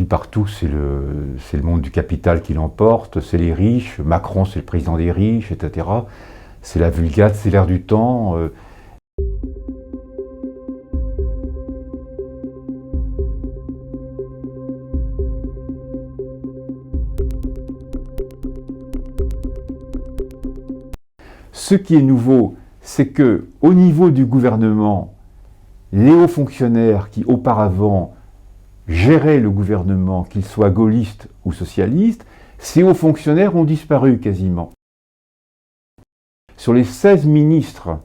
aujourd'hui partout, c'est le monde du capital qui l'emporte, c'est les riches, Macron c'est le président des riches, etc. C'est la vulgate, c'est l'air du temps. Ce qui est nouveau, c'est que au niveau du gouvernement, les hauts fonctionnaires qui auparavant géraient le gouvernement, qu'ils soient gaullistes ou socialistes, ces hauts fonctionnaires ont disparu quasiment. Sur les 16 ministres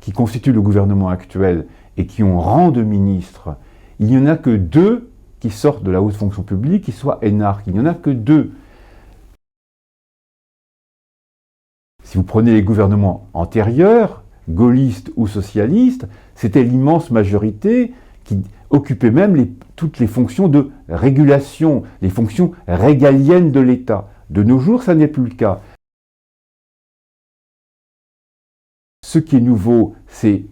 qui constituent le gouvernement actuel et qui ont rang de ministre, il n'y en a que 2 qui sortent de la haute fonction publique, qui soient énarques. Il n'y en a que 2. Si vous prenez les gouvernements antérieurs, gaullistes ou socialistes, c'était l'immense majorité qui occupait même toutes les fonctions de régulation, les fonctions régaliennes de l'État. De nos jours, ça n'est plus le cas. Ce qui est nouveau, c'est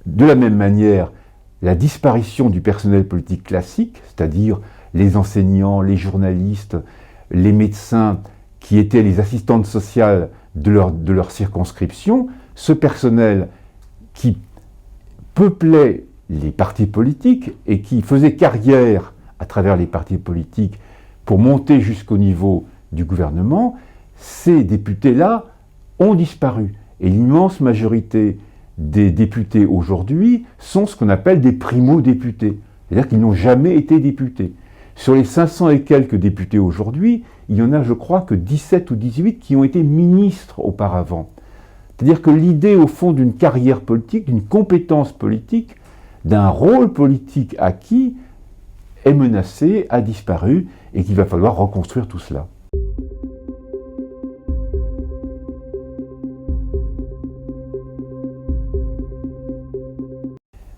de la même manière la disparition du personnel politique classique, c'est-à-dire les enseignants, les journalistes, les médecins qui étaient les assistantes sociales de leur circonscription, ce personnel qui peuplait les partis politiques et qui faisait carrière à travers les partis politiques pour monter jusqu'au niveau du gouvernement, ces députés-là ont disparu. Et l'immense majorité des députés aujourd'hui sont ce qu'on appelle des primo-députés, c'est-à-dire qu'ils n'ont jamais été députés. Sur les 500 et quelques députés aujourd'hui, il y en a, je crois, que 17 ou 18 qui ont été ministres auparavant. C'est-à-dire que l'idée, au fond, d'une carrière politique, d'une compétence politique, d'un rôle politique acquis, est menacée, a disparu, et qu'il va falloir reconstruire tout cela.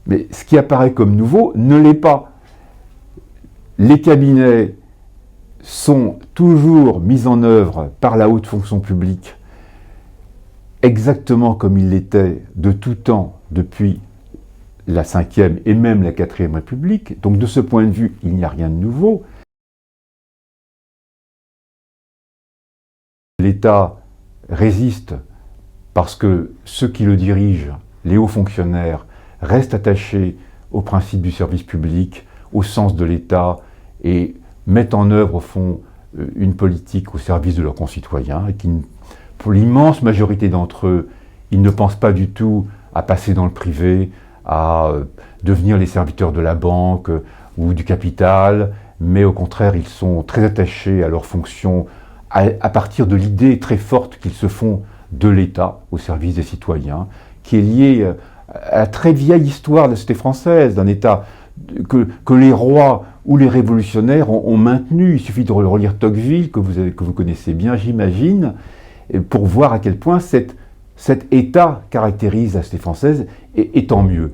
Mais ce qui apparaît comme nouveau ne l'est pas. Les cabinets sont toujours mis en œuvre par la haute fonction publique, exactement comme ils l'étaient de tout temps depuis la 5e et même la 4e République. Donc de ce point de vue, il n'y a rien de nouveau. L'État résiste parce que ceux qui le dirigent, les hauts fonctionnaires, restent attachés au principe du service public, au sens de l'État, et mettent en œuvre, au fond, une politique au service de leurs concitoyens, et qui, pour l'immense majorité d'entre eux, ils ne pensent pas du tout à passer dans le privé, à devenir les serviteurs de la banque ou du capital, mais au contraire, ils sont très attachés à leurs fonctions, à partir de l'idée très forte qu'ils se font de l'État au service des citoyens, qui est liée à la très vieille histoire de la société française, d'un État que les rois ou les révolutionnaires ont maintenu. Il suffit de relire Tocqueville, que vous connaissez bien, j'imagine, pour voir à quel point cet État caractérise la société française, et tant mieux.